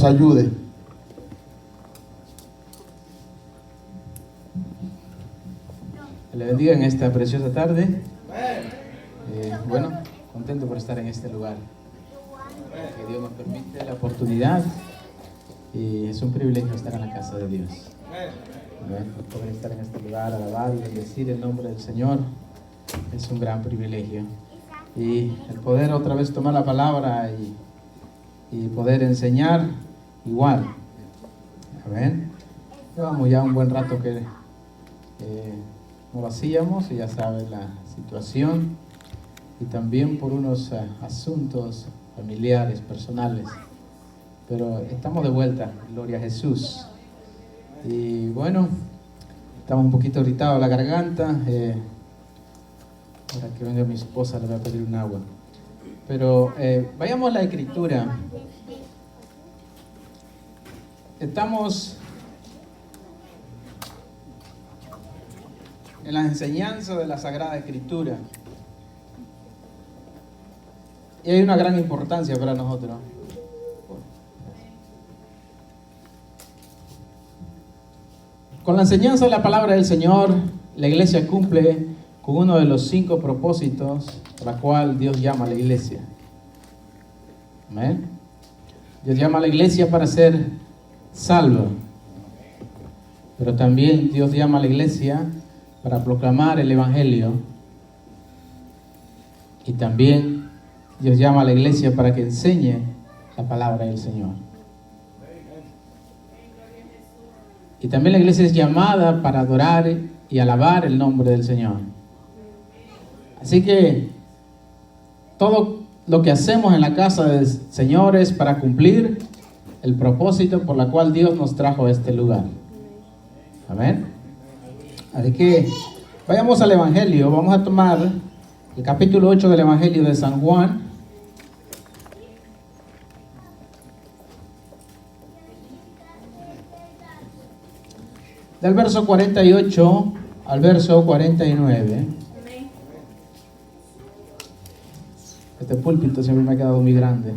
ayude. Le bendiga en esta preciosa tarde. Bueno, contento por estar en este lugar. Que Dios nos permite la oportunidad y es un privilegio estar en la casa de Dios. Poder estar en este lugar, alabar y bendecir el nombre del Señor es un gran privilegio. Y el poder otra vez tomar la palabra y poder enseñar igual. Amén. Llevamos ya un buen rato que no lo hacíamos y ya saben la situación y también por unos asuntos familiares, personales, pero estamos de vuelta, gloria a Jesús. Y bueno, estamos un poquito irritados la garganta. Ahora que venga mi esposa le voy a pedir un agua, pero vayamos a la Escritura. Estamos en la enseñanza de la Sagrada Escritura. Y hay una gran importancia para nosotros. Con la enseñanza de la palabra del Señor, la iglesia cumple con uno de los 5 propósitos por la cual Dios llama a la iglesia. ¿Amén? Dios llama a la iglesia para ser salva. Pero también Dios llama a la iglesia para proclamar el Evangelio. Y también Dios llama a la iglesia para que enseñe la palabra del Señor. Y también la iglesia es llamada para adorar y alabar el nombre del Señor. Así que todo lo que hacemos en la casa del Señor es para cumplir el propósito por el cual Dios nos trajo a este lugar. Amén. Así que vayamos al Evangelio. Vamos a tomar el capítulo 8 del Evangelio de San Juan. Del verso 48 al verso 49. Este púlpito siempre me ha quedado muy grande.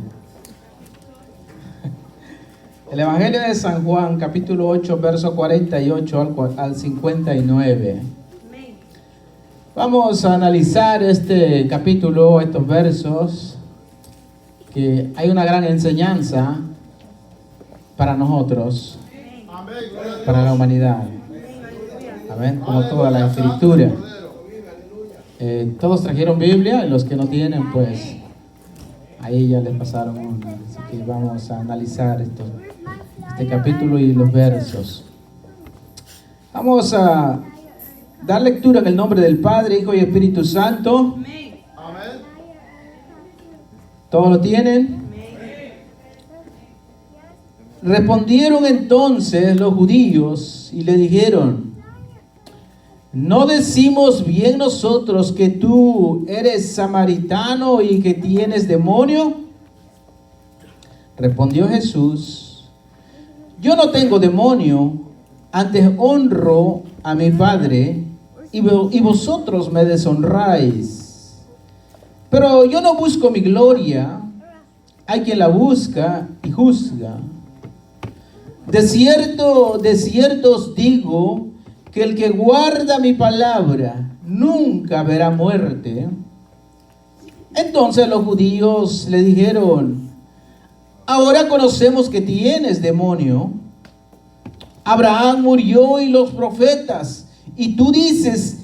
El Evangelio de San Juan, capítulo 8, verso 48 al 59. Vamos a analizar este capítulo, estos versos, que hay una gran enseñanza para nosotros, para la humanidad. Amén, como toda la Escritura. Todos trajeron Biblia, y los que no tienen, pues, ahí ya les pasaron una. Así que vamos a analizar este capítulo y los versos. Vamos a dar lectura en el nombre del Padre, Hijo y Espíritu Santo. Amén. ¿Todos lo tienen? Respondieron entonces los judíos y le dijeron: ¿no decimos bien nosotros que tú eres samaritano y que tienes demonio? Respondió Jesús: yo no tengo demonio, antes honro a mi Padre y vosotros me deshonráis. Pero yo no busco mi gloria, hay quien la busca y juzga. De cierto os digo que el que guarda mi palabra nunca verá muerte. Entonces los judíos le dijeron: ahora conocemos que tienes demonio. Abraham murió y los profetas, y tú dices: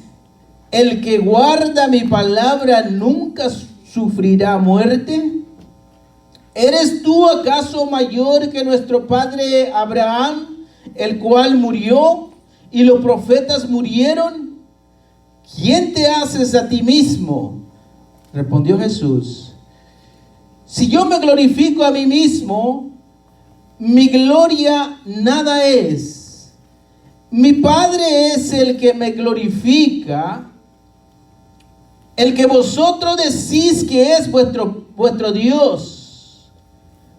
el que guarda mi palabra nunca sufrirá muerte. ¿Eres tú acaso mayor que nuestro padre Abraham, el cual murió y los profetas murieron? ¿Quién te haces a ti mismo? Respondió Jesús: si yo me glorifico a mí mismo, mi gloria nada es. Mi Padre es el que me glorifica, el que vosotros decís que es vuestro Dios.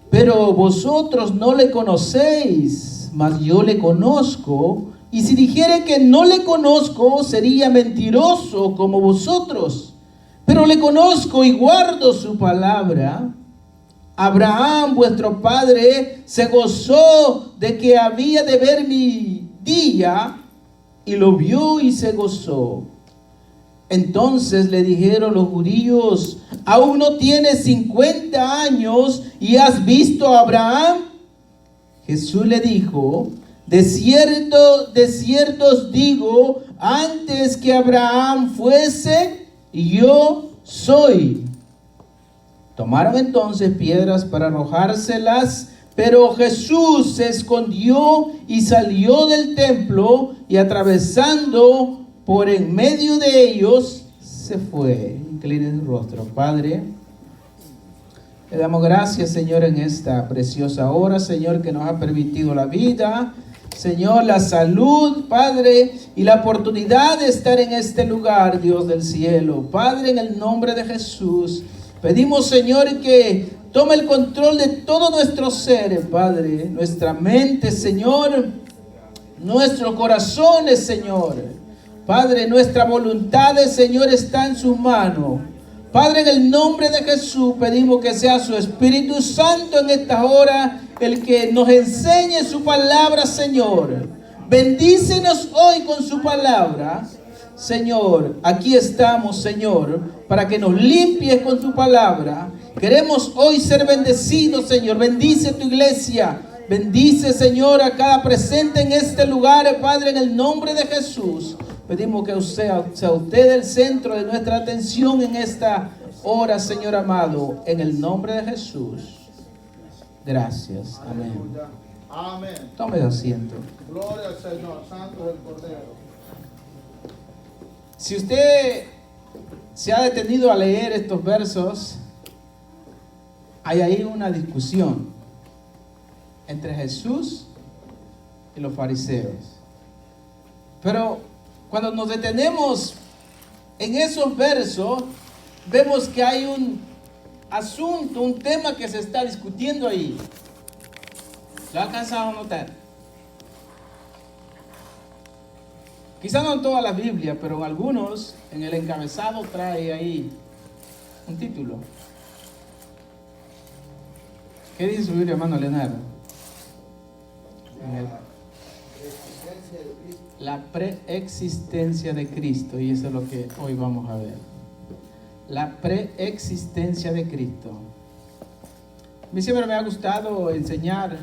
Pero vosotros no le conocéis, mas yo le conozco. Y si dijere que no le conozco, sería mentiroso como vosotros. Pero le conozco y guardo su palabra. Abraham, vuestro padre, se gozó de que había de ver mi día, y lo vio y se gozó. Entonces le dijeron los judíos: ¿aún no tienes 50 años y has visto a Abraham? Jesús le dijo: de cierto os digo, antes que Abraham fuese, yo soy. Tomaron entonces piedras para arrojárselas, pero Jesús se escondió y salió del templo, y atravesando por en medio de ellos, se fue. Inclinen su rostro. Padre, le damos gracias, Señor, en esta preciosa hora, Señor, que nos ha permitido la vida, Señor, la salud, Padre, y la oportunidad de estar en este lugar, Dios del cielo. Padre, en el nombre de Jesús, pedimos, Señor, que tome el control de todo nuestro ser, Padre, nuestra mente, Señor, nuestros corazones, Señor. Padre, nuestra voluntad, Señor, está en sus manos. Padre, en el nombre de Jesús, pedimos que sea su Espíritu Santo en esta hora el que nos enseñe su palabra, Señor. Bendícenos hoy con su palabra. Señor, aquí estamos, Señor, para que nos limpies con tu palabra. Queremos hoy ser bendecidos, Señor. Bendice tu iglesia. Bendice, Señor, a cada presente en este lugar, Padre, en el nombre de Jesús. Pedimos que sea usted el centro de nuestra atención en esta hora, Señor amado, en el nombre de Jesús. Gracias. Amén. Amén. Tome asiento. Gloria al Señor, santo es el Cordero. Si usted se ha detenido a leer estos versos, hay ahí una discusión entre Jesús y los fariseos. Pero cuando nos detenemos en esos versos, vemos que hay un asunto, un tema que se está discutiendo ahí. ¿Lo ha alcanzado a notar? Quizá no en toda la Biblia, pero en algunos, en el encabezado trae ahí un título. ¿Qué dice su Biblia, hermano Leonardo? La preexistencia de Cristo, y eso es lo que hoy vamos a ver. La preexistencia de Cristo. A mí siempre me ha gustado enseñar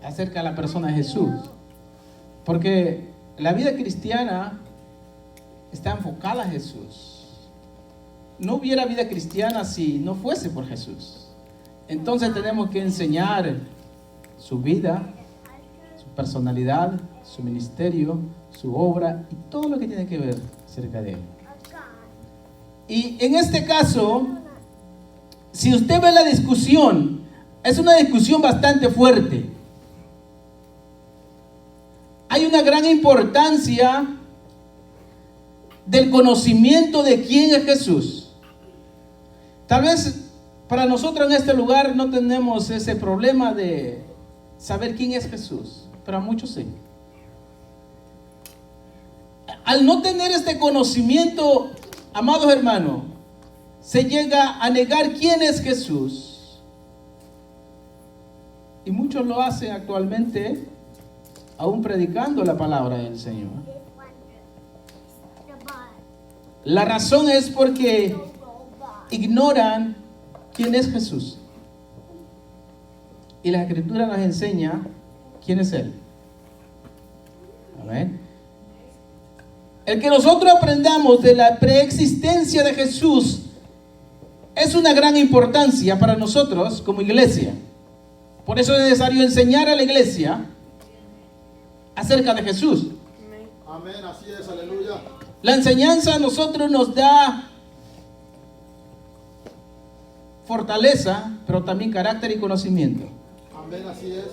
acerca de la persona de Jesús, porque la vida cristiana está enfocada a Jesús. No hubiera vida cristiana si no fuese por Jesús. Entonces tenemos que enseñar su vida, su personalidad, su ministerio, su obra y todo lo que tiene que ver acerca de él. Y en este caso, si usted ve la discusión, es una discusión bastante fuerte. Hay una gran importancia del conocimiento de quién es Jesús. Tal vez para nosotros en este lugar no tenemos ese problema de saber quién es Jesús, pero a muchos sí. Al no tener este conocimiento, amados hermanos, se llega a negar quién es Jesús. Y muchos lo hacen actualmente, aún predicando la palabra del Señor. La razón es porque ignoran quién es Jesús. Y la Escritura nos enseña quién es Él. Amén. El que nosotros aprendamos de la preexistencia de Jesús es una gran importancia para nosotros como iglesia. Por eso es necesario enseñar a la iglesia acerca de Jesús. Amén, así es, aleluya. La enseñanza a nosotros nos da fortaleza, pero también carácter y conocimiento. Amén, así es.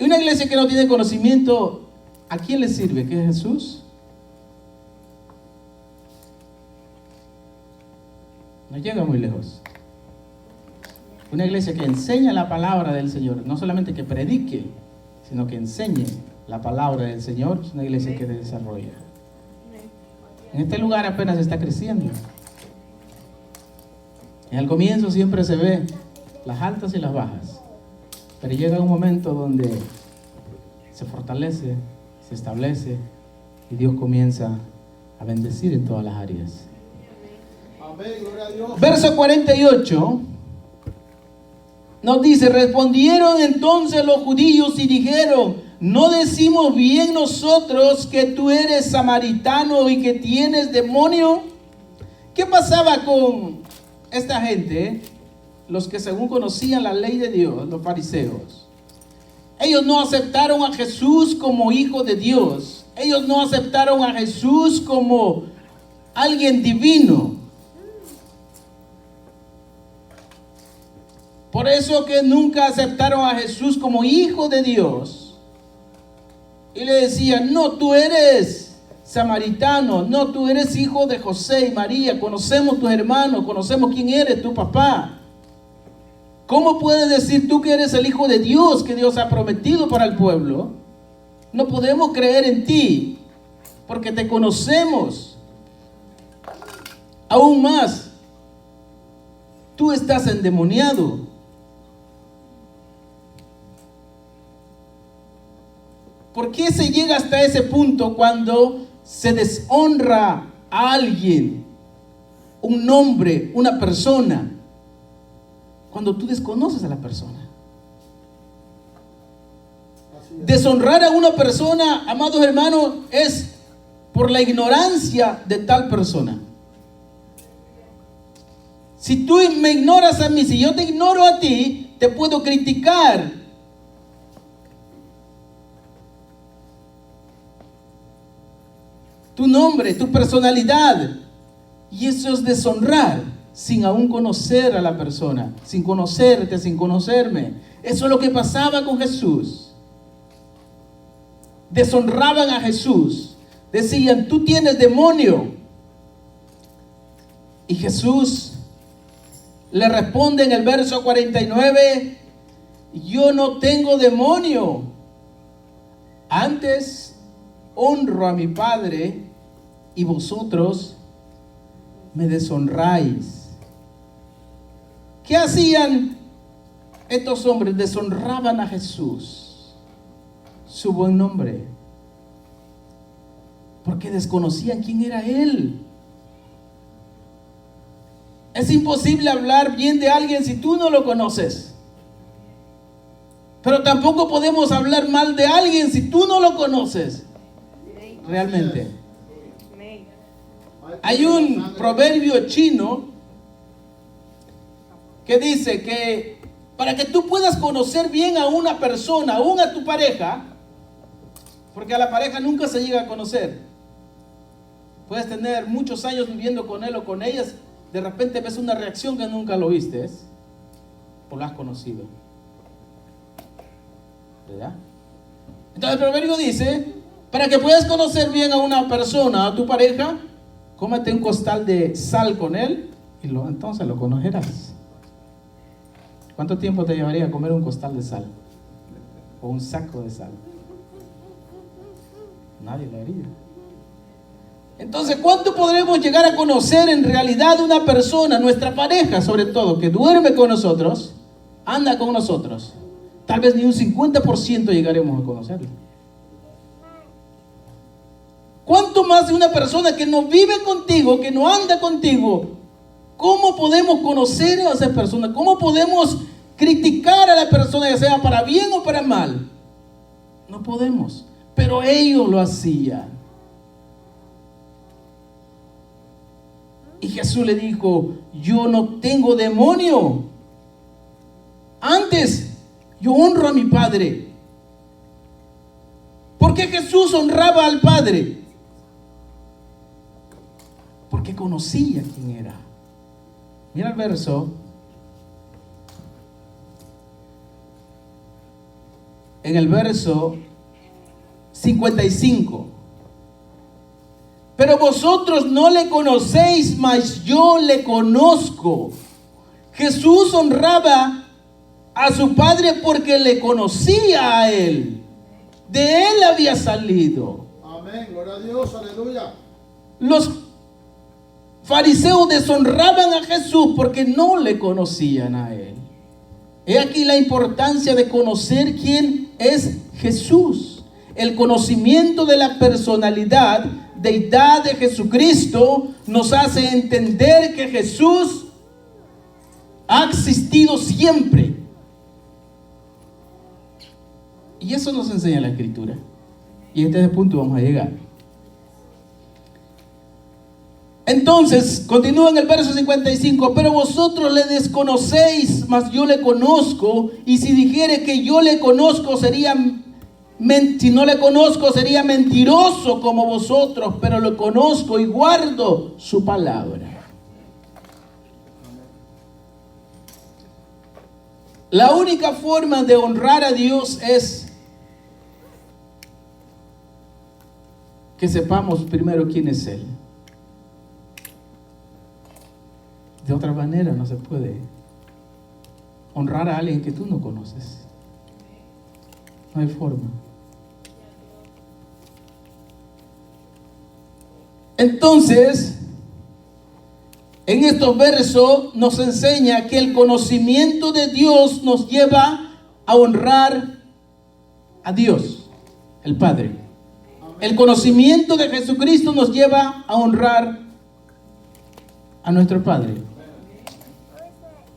Y una iglesia que no tiene conocimiento, ¿a quién le sirve? ¿Qué es Jesús? No llega muy lejos. Una iglesia que enseña la palabra del Señor, no solamente que predique, sino que enseñe la palabra del Señor, es una iglesia que se desarrolla. En este lugar apenas está creciendo. En el comienzo siempre se ve las altas y las bajas. Pero llega un momento donde se fortalece, se establece y Dios comienza a bendecir en todas las áreas. Amén, gloria a Dios. Verso 48 nos dice: respondieron entonces los judíos y dijeron: ¿no decimos bien nosotros que tú eres samaritano y que tienes demonio? ¿Qué pasaba con esta gente? Los que según conocían la ley de Dios, los fariseos. Ellos no aceptaron a Jesús como hijo de Dios. Ellos no aceptaron a Jesús como alguien divino. Por eso que nunca aceptaron a Jesús como hijo de Dios. Y le decían: no, tú eres samaritano, no, tú eres hijo de José y María, conocemos tus hermanos, conocemos quién eres, tu papá. ¿Cómo puedes decir tú que eres el hijo de Dios, que Dios ha prometido para el pueblo? No podemos creer en ti, porque te conocemos. Aún más, tú estás endemoniado. ¿Por qué se llega hasta ese punto cuando se deshonra a alguien, un nombre, una persona? Cuando tú desconoces a la persona. Deshonrar a una persona, amados hermanos, es por la ignorancia de tal persona. Si tú me ignoras a mí, si yo te ignoro a ti, te puedo criticar. Tu nombre, tu personalidad. Y eso es deshonrar sin aún conocer a la persona, sin conocerte, sin conocerme. Eso es lo que pasaba con Jesús. Deshonraban a Jesús. Decían: tú tienes demonio. Y Jesús le responde en el verso 49: yo no tengo demonio. Antes honro a mi Padre y vosotros me deshonráis. ¿Qué hacían estos hombres? Deshonraban a Jesús, su buen nombre, porque desconocían quién era Él. Es imposible hablar bien de alguien si tú no lo conoces. Pero tampoco podemos hablar mal de alguien si tú no lo conoces realmente. Hay un proverbio chino que dice que para que tú puedas conocer bien a una persona, aún a tu pareja, porque a la pareja nunca se llega a conocer. Puedes tener muchos años viviendo con él o con ellas, de repente ves una reacción que nunca lo viste, o lo has conocido. ¿Verdad? Entonces el proverbio dice: para que puedas conocer bien a una persona, a tu pareja, cómete un costal de sal con él y entonces lo conocerás. ¿Cuánto tiempo te llevaría a comer un costal de sal? O un saco de sal. Nadie lo haría. Entonces, ¿cuánto podremos llegar a conocer en realidad una persona, nuestra pareja sobre todo, que duerme con nosotros, anda con nosotros? Tal vez ni un 50% llegaremos a conocerlo. ¿Cuánto más de una persona que no vive contigo, que no anda contigo? ¿Cómo podemos conocer a esa persona? ¿Cómo podemos criticar a la persona, ya sea para bien o para mal? No podemos. Pero ellos lo hacían. Y Jesús le dijo: yo no tengo demonio. Antes, yo honro a mi Padre. ¿Por qué Jesús honraba al Padre? Porque conocía quién era. Mira el verso. En el verso 55. Pero vosotros no le conocéis, mas yo le conozco. Jesús honraba a su Padre porque le conocía a Él. De Él había salido. Amén, gloria a Dios, aleluya. Los fariseos deshonraban a Jesús porque no le conocían a Él. He aquí la importancia de conocer quién es Jesús. El conocimiento de la personalidad, deidad de Jesucristo nos hace entender que Jesús ha existido siempre. Y eso nos enseña la Escritura. Y a este punto vamos a llegar. Entonces, continúa en el verso 55, pero vosotros le desconocéis, mas yo le conozco, y si dijere que yo le conozco, si no le conozco, sería mentiroso como vosotros, pero lo conozco y guardo su palabra. La única forma de honrar a Dios es que sepamos primero quién es Él. De otra manera no se puede honrar a alguien que tú no conoces. No hay forma. Entonces, en estos versos nos enseña que el conocimiento de Dios nos lleva a honrar a Dios, el Padre. El conocimiento de Jesucristo nos lleva a honrar a nuestro Padre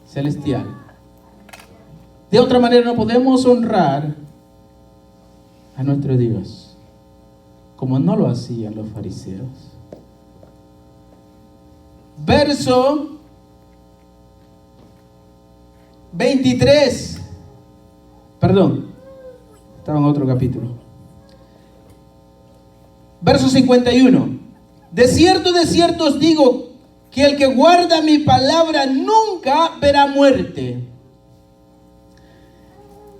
celestial. De otra manera no podemos honrar a nuestro Dios, como no lo hacían los fariseos. Verso 23. Perdón, estaba en otro capítulo. Verso 51. De cierto os digo que el que guarda mi palabra nunca verá muerte.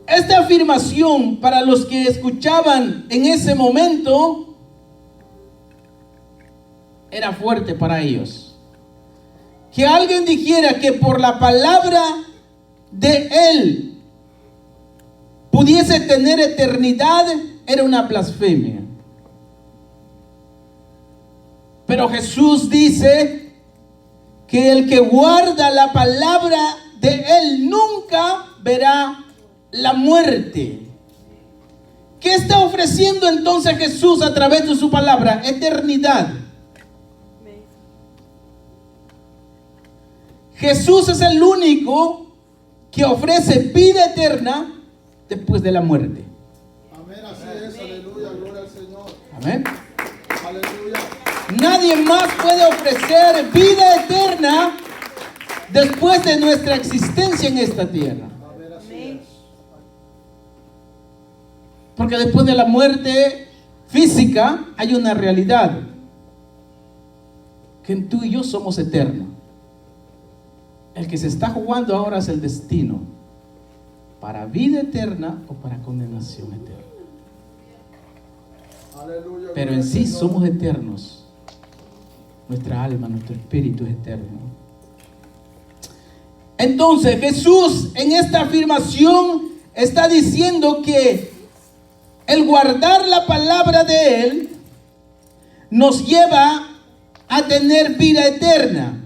Esta afirmación para los que escuchaban en ese momento era fuerte para ellos. Que alguien dijera que por la palabra de Él pudiese tener eternidad era una blasfemia. Pero Jesús dice que el que guarda la palabra de Él nunca verá la muerte. ¿Qué está ofreciendo entonces Jesús a través de su palabra? Eternidad. Jesús es el único que ofrece vida eterna después de la muerte. Amén, así es, aleluya, gloria al Señor. Amén. Aleluya. Nadie más puede ofrecer vida eterna después de nuestra existencia en esta tierra. Amén, así es. Porque después de la muerte física hay una realidad. Que tú y yo somos eternos. El que se está jugando ahora es el destino. Para vida eterna o para condenación eterna. Aleluya. Pero en sí somos eternos. Nuestra alma, nuestro espíritu es eterno. Entonces Jesús en esta afirmación está diciendo que el guardar la palabra de Él nos lleva a tener vida eterna.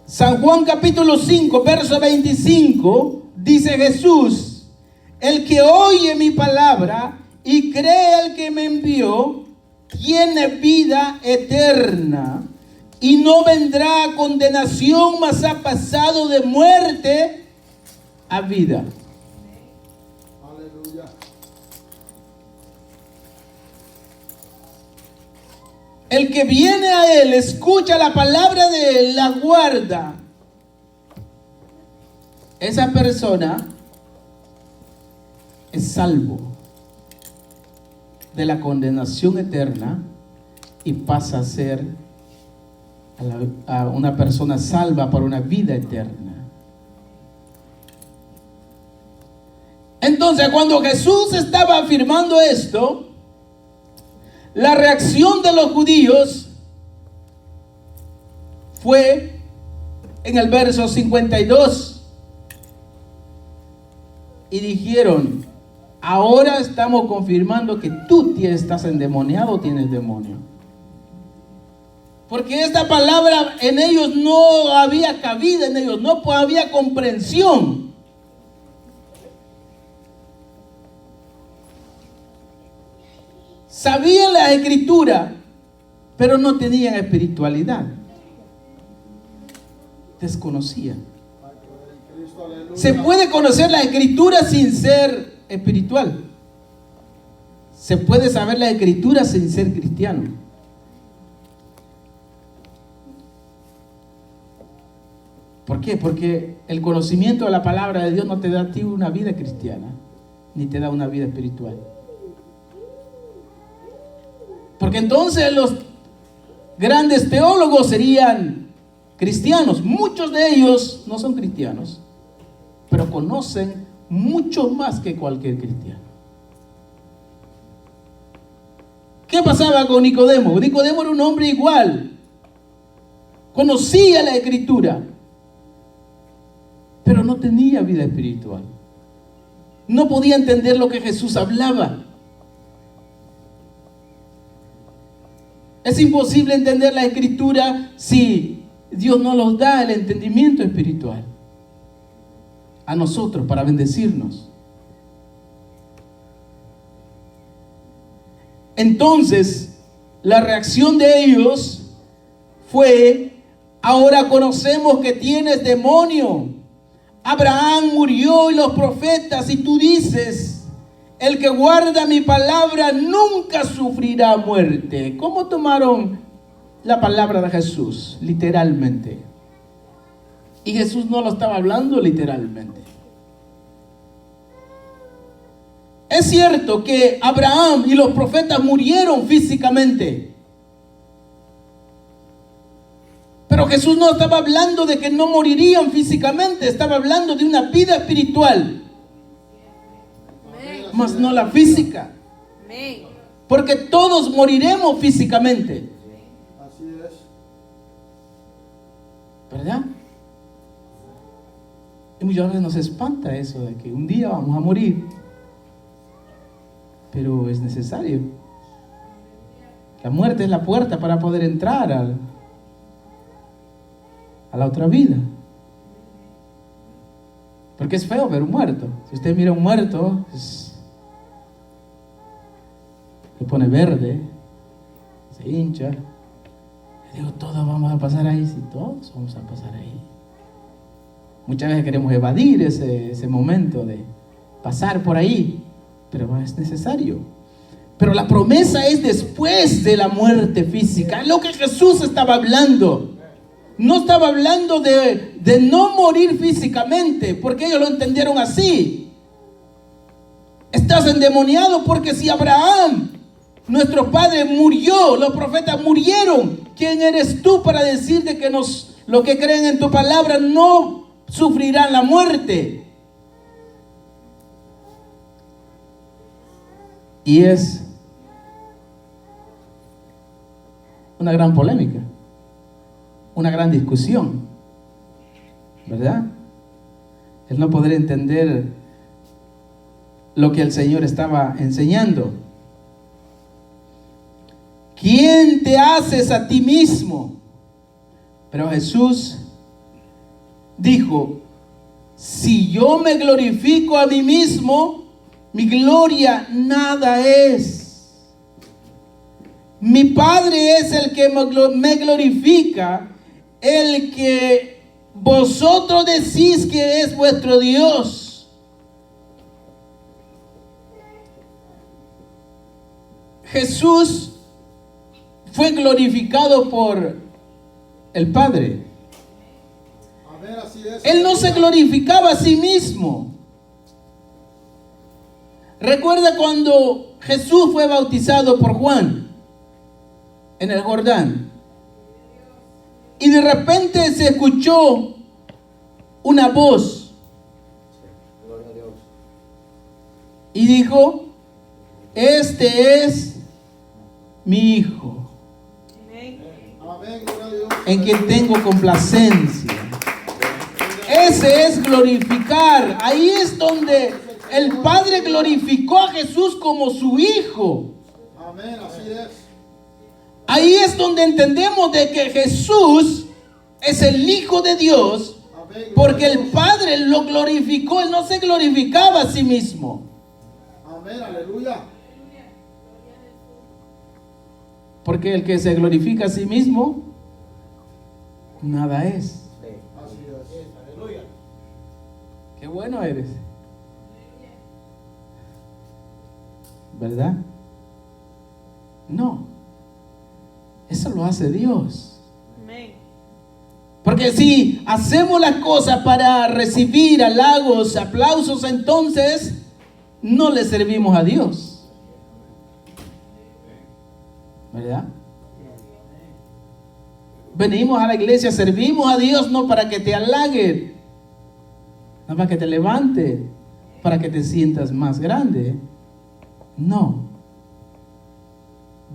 San Juan capítulo 5, verso 25, dice Jesús: el que oye mi palabra y cree al que me envió, tiene vida eterna y no vendrá a condenación, mas ha pasado de muerte a vida. Aleluya. El que viene a Él, escucha la palabra de Él, la guarda. Esa persona es salvo de la condenación eterna y pasa a ser a una persona salva para una vida eterna. Entonces, cuando Jesús estaba afirmando esto, la reacción de los judíos fue en el verso 52. Y dijeron: ahora estamos confirmando que tú estás endemoniado o tienes demonio. Porque esta palabra en ellos no había cabida, en ellos no había comprensión. Sabían la escritura, pero no tenían espiritualidad. Desconocían. Se puede conocer la escritura sin ser espiritual. Se puede saber la escritura sin ser cristiano. ¿Por qué? Porque el conocimiento de la palabra de Dios no te da a ti una vida cristiana, ni te da una vida espiritual. Porque entonces los grandes teólogos serían cristianos. Muchos de ellos no son cristianos, pero conocen mucho más que cualquier cristiano. ¿Qué pasaba con Nicodemo? Nicodemo era un hombre igual. Conocía la escritura, pero no tenía vida espiritual. No podía entender lo que Jesús hablaba. Es imposible entender la escritura si Dios no nos da el entendimiento espiritual a nosotros para bendecirnos. Entonces, la reacción de ellos fue: ahora conocemos que tienes demonio. Abraham murió y los profetas, y tú dices: el que guarda mi palabra nunca sufrirá muerte. ¿Cómo tomaron la palabra de Jesús? Literalmente. Y Jesús no lo estaba hablando literalmente. Es cierto que Abraham y los profetas murieron físicamente. Pero Jesús no estaba hablando de que no morirían físicamente. Estaba hablando de una vida espiritual. Mas no la física. Porque todos moriremos físicamente. Así es. ¿Verdad? Y muchas veces nos espanta eso de que un día vamos a morir. Pero es necesario. La muerte es la puerta para poder entrar a la otra vida. Porque es feo ver un muerto. Si usted mira un muerto, se pone verde, se hincha. Y digo, todos vamos a pasar ahí. Sí, todos vamos a pasar ahí. Muchas veces queremos evadir ese momento de pasar por ahí, pero es necesario. Pero la promesa es después de la muerte física. Es lo que Jesús estaba hablando. No estaba hablando de no morir físicamente, porque ellos lo entendieron así. Estás endemoniado porque si Abraham, nuestro padre, murió, los profetas murieron, ¿quién eres tú para decir de que los que creen en tu palabra no sufrirán la muerte? Y es una gran polémica, una gran discusión, ¿verdad? El no poder entender lo que el Señor estaba enseñando. ¿Quién te haces a ti mismo? Pero Jesús dijo: si yo me glorifico a mí mismo, mi gloria nada es. Mi Padre es el que me glorifica, el que vosotros decís que es vuestro Dios. Jesús fue glorificado por el Padre. Así es. Él no se glorificaba a sí mismo. Recuerda cuando Jesús fue bautizado por Juan en el Jordán, y de repente se escuchó una voz y dijo: este es mi Hijo, en quien tengo complacencia. Ese es glorificar. Ahí es donde el Padre glorificó a Jesús como su Hijo. Amén, así es. Ahí es donde entendemos de que Jesús es el Hijo de Dios, Amén. porque el Padre lo glorificó. Él no se glorificaba a sí mismo. Amén, aleluya. Porque el que se glorifica a sí mismo, nada es. Así es. Aleluya. Qué bueno eres. ¿Verdad? No. Eso lo hace Dios. Amén. Porque si hacemos las cosas para recibir halagos, aplausos, entonces no le servimos a Dios. ¿Verdad? Venimos a la iglesia, servimos a Dios no para que te halaguen, no para que te levante, para que te sientas más grande. No.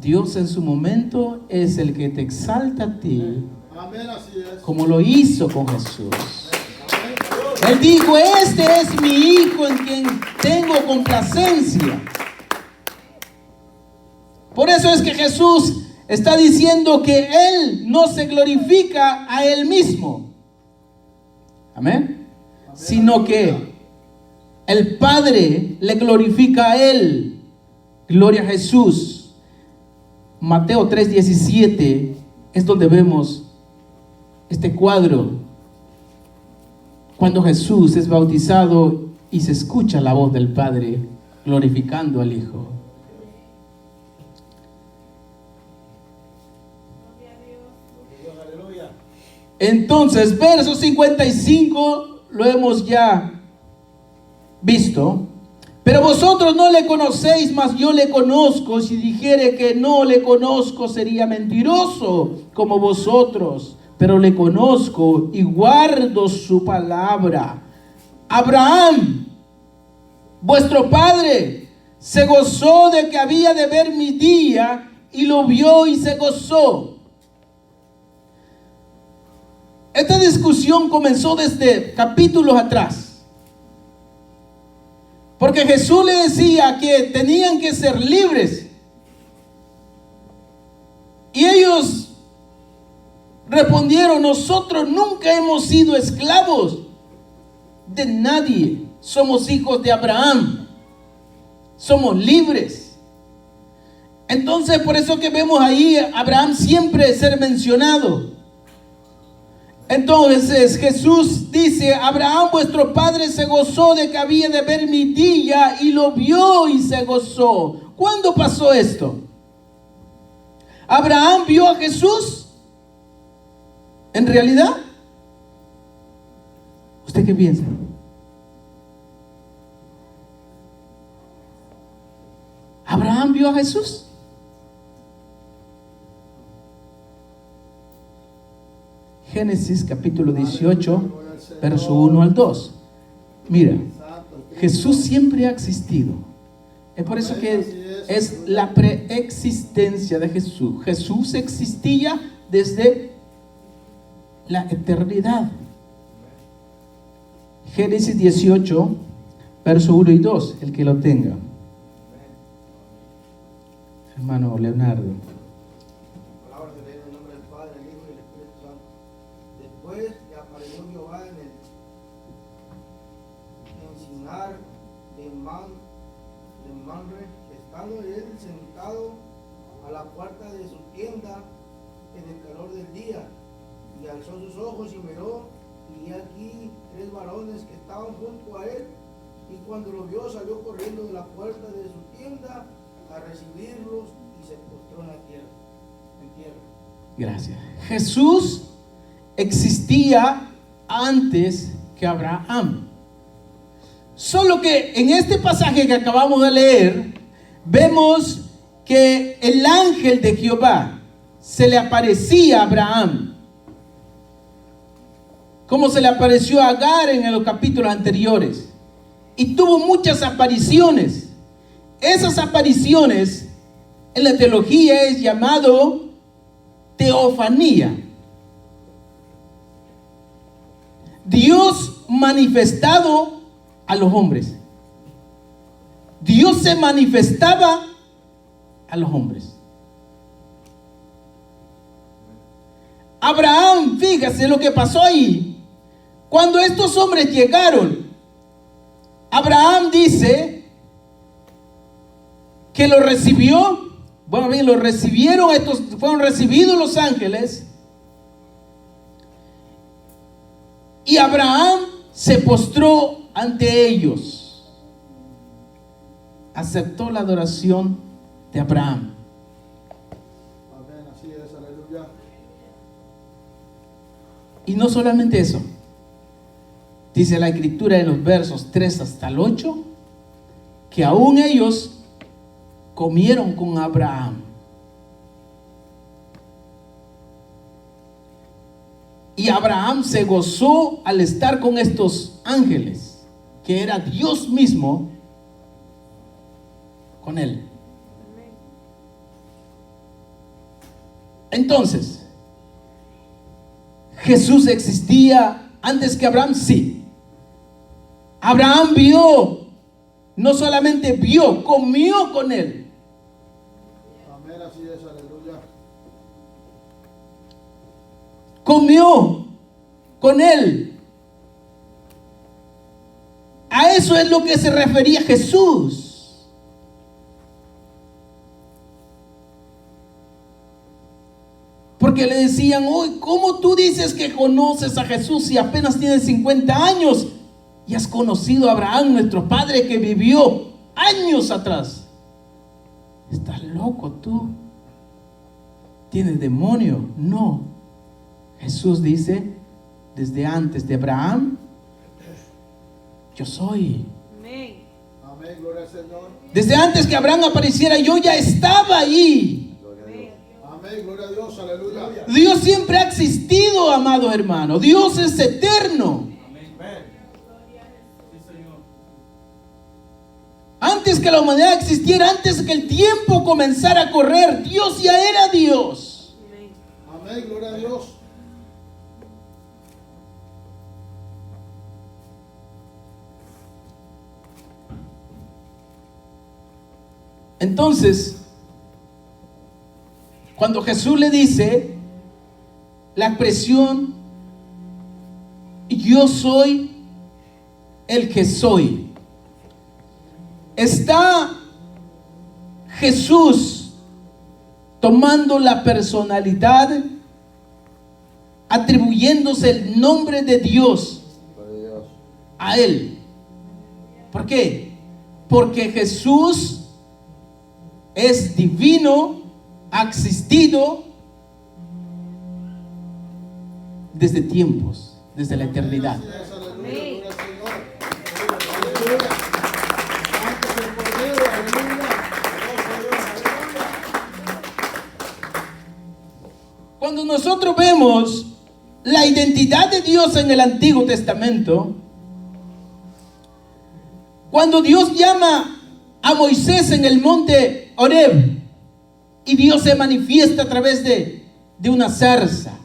Dios en su momento es el que te exalta a ti, Amén, así es. como lo hizo con Jesús. Amén. Él dijo: este es mi hijo en quien tengo complacencia. Por eso es que Jesús está diciendo que Él no se glorifica a Él mismo. Amén. Sino que el Padre le glorifica a Él. Gloria a Jesús. Mateo 3:17 es donde vemos este cuadro. Cuando Jesús es bautizado y se escucha la voz del Padre glorificando al Hijo. Aleluya. Entonces, verso 55 lo hemos ya visto. Pero vosotros no le conocéis, mas yo le conozco. Si dijere que no le conozco, sería mentiroso como vosotros. Pero le conozco y guardo su palabra. Abraham, vuestro padre, se gozó de que había de ver mi día, y lo vio y se gozó. Esta discusión comenzó desde capítulos atrás. Porque Jesús le decía que tenían que ser libres. Y ellos respondieron: nosotros nunca hemos sido esclavos de nadie. Somos hijos de Abraham. Somos libres. Entonces, por eso que vemos ahí a Abraham siempre ser mencionado. Entonces Jesús dice: Abraham vuestro padre se gozó de que había de ver mi día, y lo vio y se gozó. ¿Cuándo pasó esto? ¿Abraham vio a Jesús? ¿En realidad? ¿Usted qué piensa? ¿Abraham vio a Jesús? Génesis capítulo 18, verso 1 al 2. Mira, Jesús siempre ha existido. Es por eso que es la preexistencia de Jesús. Jesús existía desde la eternidad. Génesis 18, verso 1 y 2, el que lo tenga. Hermano Leonardo. Palabra de Dios en el nombre del Padre, el Hijo y el Espíritu Santo. Después le apareció Jehová en el encinar de Mamre, estando él sentado a la puerta de su tienda en el calor del día, y alzó sus ojos y miró, y aquí 3 varones que estaban junto a él, y cuando lo vio salió corriendo de la puerta de su tienda a recibirlos, y se postró en tierra. Gracias. Jesús existía antes que Abraham. Solo que en este pasaje que acabamos de leer, vemos que el ángel de Jehová se le aparecía a Abraham, como se le apareció a Agar en los capítulos anteriores, y tuvo muchas apariciones. Esas apariciones en la teología es llamado teofanía. Dios manifestado a los hombres. Dios se manifestaba a los hombres. Abraham, fíjese lo que pasó ahí. Cuando estos hombres llegaron, Abraham dice que lo recibió. Bueno, bien, lo recibieron, fueron recibidos los ángeles. Y Abraham se postró ante ellos. Aceptó la adoración de Abraham. Amén, así es, aleluya. Y no solamente eso. Dice la escritura en los versos 3 hasta el 8, que aún ellos comieron con Abraham. Y Abraham se gozó al estar con estos ángeles, que era Dios mismo con él. Entonces, ¿Jesús existía antes que Abraham? Sí. Abraham vio, no solamente vio, comió con él. Amén, así es, aleluya. Comió con él. A eso es lo que se refería Jesús. Porque le decían, hoy, ¿cómo tú dices que conoces a Jesús si apenas tienes 50 años? Y has conocido a Abraham, nuestro padre que vivió años atrás. ¿Estás loco tú? ¿Tienes demonio? No. Jesús dice, desde antes de Abraham, yo soy. Amén. Amén, gloria al Señor. Desde antes que Abraham apareciera, yo ya estaba ahí. Amén, gloria a Dios, aleluya. Dios siempre ha existido, amado hermano. Dios es eterno. Antes que la humanidad existiera, antes que el tiempo comenzara a correr, Dios ya era Dios. Amén, gloria a Dios. Entonces, cuando Jesús le dice la expresión, yo soy el que soy, está Jesús tomando la personalidad, atribuyéndose el nombre de Dios a él. ¿Por qué? Porque Jesús es divino, ha existido desde tiempos, desde la eternidad. Así es, aleluya, gloria al Señor. Aleluya. Santo es el Cordero, aleluya. Cuando nosotros vemos la identidad de Dios en el Antiguo Testamento, cuando Dios llama a Moisés en el monte Horeb y Dios se manifiesta a través de una zarza,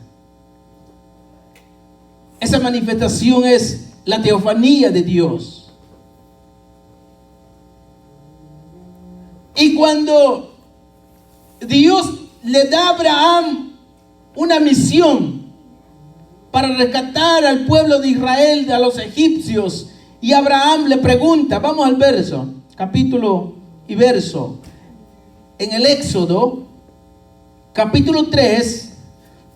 esa manifestación es la teofanía de Dios. Y cuando Dios le da a Abraham una misión para rescatar al pueblo de Israel de los egipcios, y Abraham le pregunta, vamos al verso, capítulo y verso, en el Éxodo, capítulo 3,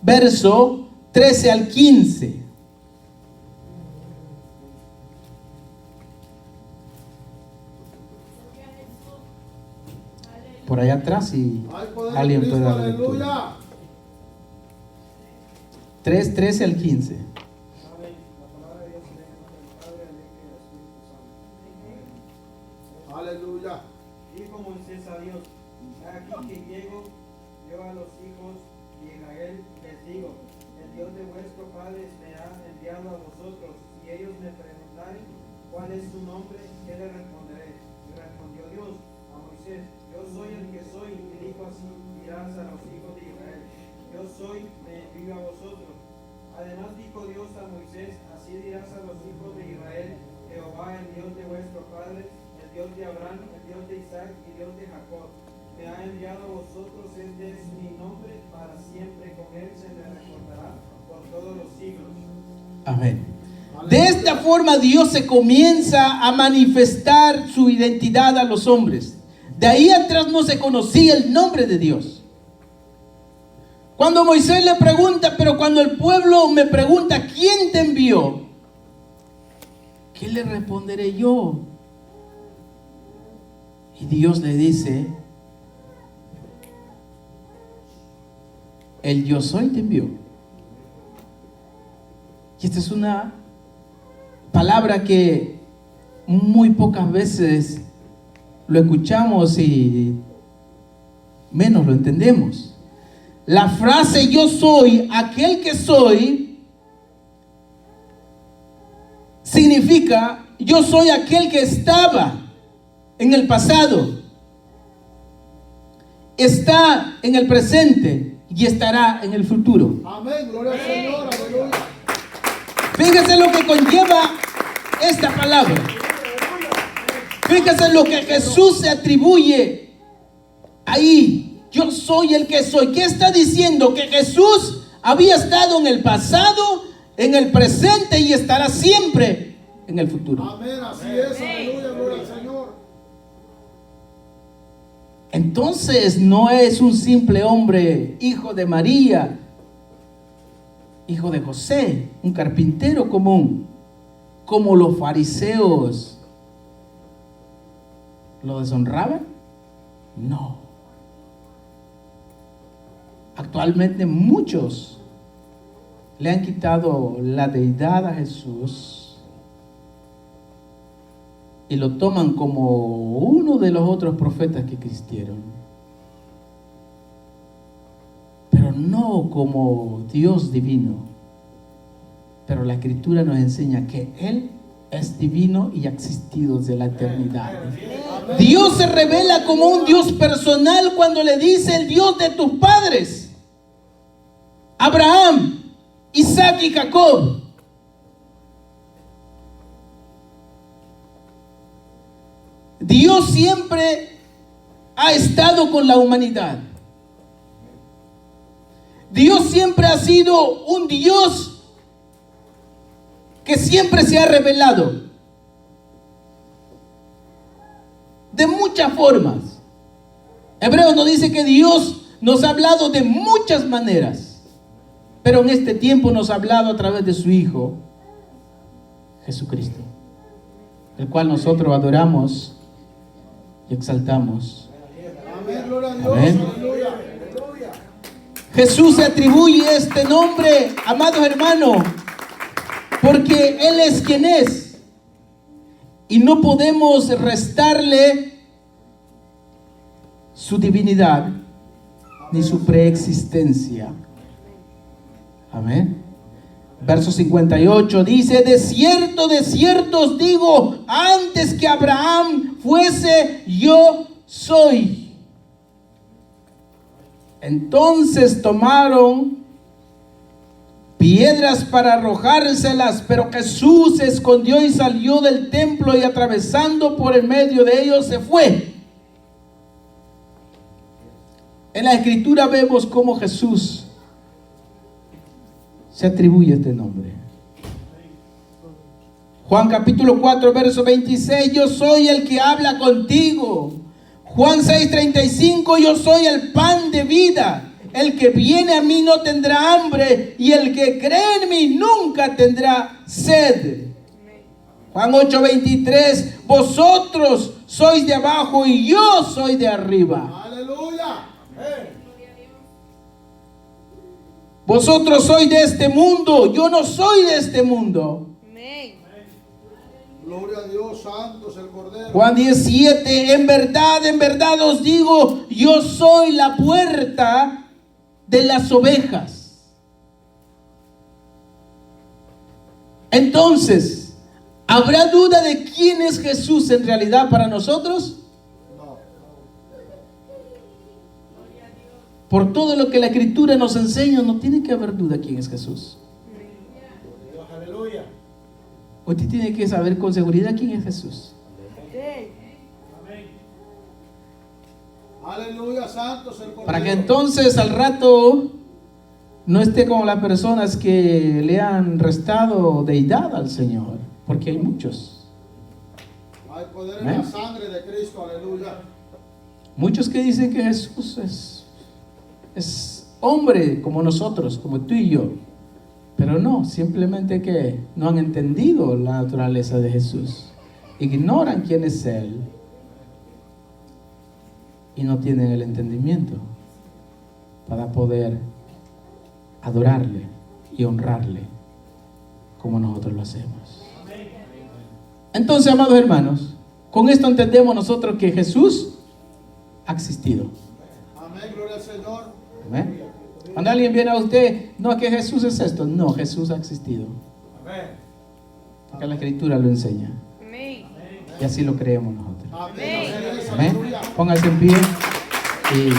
verso 13 al 15. Por allá atrás, y Hay poder en alguien puede Cristo, dar la lectura. aleluya. 3, 13 al 15. Amén. La palabra de Dios en el nombre del Padre, del Hijo y del Espíritu Santo. Aleluya. Dijo Moisés a Dios, he aquí que llego yo a los hijos de Israel, les digo, el Dios de vuestros padres me ha enviado a vosotros, y ellos me preguntaren cuál es su nombre, ¿qué le responderé? Y respondió Dios a Moisés, yo soy el que soy, y dijo así, dirás a los hijos de Israel, yo soy, me envío a vosotros. Además dijo Dios a Moisés, así dirás a los hijos de Israel, Jehová, el Dios de vuestros padres, el Dios de Abraham, el Dios de Isaac y Dios de Jacob. que ha enviado a vosotros es mi nombre para siempre, con él se le recordará por todos los siglos. Amén. De esta forma Dios se comienza a manifestar su identidad a los hombres. De ahí atrás no se conocía el nombre de Dios. Cuando Moisés le pregunta, pero cuando el pueblo me pregunta, ¿quién te envió? ¿Qué le responderé yo? Y Dios le dice, el yo soy te envió. Y esta es una palabra que muy pocas veces lo escuchamos y menos lo entendemos. La frase yo soy aquel que soy significa yo soy aquel que estaba en el pasado, está en el presente y estará en el futuro. Amén, gloria al Señor, aleluya. Fíjese lo que conlleva esta palabra. Fíjese lo que Jesús se atribuye ahí. Yo soy el que soy. ¿Qué está diciendo? Que Jesús había estado en el pasado, en el presente y estará siempre en el futuro. Amén, así es, aleluya, gloria al Señor. Entonces no es un simple hombre, hijo de María, hijo de José, un carpintero común, como los fariseos lo deshonraban. No. Actualmente muchos le han quitado la deidad a Jesús y lo toman como uno de los otros profetas que existieron, pero no como Dios divino. Pero la Escritura nos enseña que Él es divino y ha existido desde la eternidad. Dios se revela como un Dios personal cuando le dice el Dios de tus padres, Abraham, Isaac y Jacob. Dios siempre ha estado con la humanidad. Dios siempre ha sido un Dios que siempre se ha revelado de muchas formas. Hebreos nos dice que Dios nos ha hablado de muchas maneras, pero en este tiempo nos ha hablado a través de su Hijo Jesucristo, el cual nosotros adoramos y exaltamos. Amén, gloria a Dios, Amén. aleluya. Jesús se atribuye este nombre, amados hermanos, porque Él es quien es. Y no podemos restarle su divinidad ni su preexistencia. Amén. Verso 58 dice: de cierto os digo, antes que Abraham fuese, yo soy. Entonces tomaron piedras para arrojárselas, pero Jesús se escondió y salió del templo y atravesando por el medio de ellos se fue. En la Escritura vemos cómo Jesús se atribuye este nombre. Juan capítulo 4 verso 26: yo soy el que habla contigo. Juan 6:35: yo soy el pan de vida. El que viene a mí no tendrá hambre, y el que cree en mí nunca tendrá sed. Juan 8:23: vosotros sois de abajo y yo soy de arriba. Aleluya. Vosotros sois de este mundo, yo no soy de este mundo. Gloria a Dios, santo es el Cordero. Juan 17: en verdad os digo, yo soy la puerta de las ovejas. Entonces, ¿habrá duda de quién es Jesús en realidad para nosotros? No. Por todo lo que la Escritura nos enseña, no tiene que haber duda quién es Jesús. Aleluya. Usted tiene que saber con seguridad quién es Jesús. Aleluya, santo es el Cordero. Para que entonces al rato no esté como las personas que le han restado deidad al Señor, porque hay muchos. Hay poder en la Amén. sangre de Cristo, aleluya. Muchos que dicen que Jesús es hombre como nosotros, como tú y yo. Pero no, simplemente que no han entendido la naturaleza de Jesús. Ignoran quién es Él. Y no tienen el entendimiento para poder adorarle y honrarle como nosotros lo hacemos. Entonces, amados hermanos, con esto entendemos nosotros que Jesús ha existido. Amén, gloria al Señor. Amén. Cuando alguien viene a usted, no, que Jesús es esto. No, Jesús ha existido. Porque la Escritura lo enseña. Y así lo creemos nosotros. Amén. Amén. Póngase en pie. Y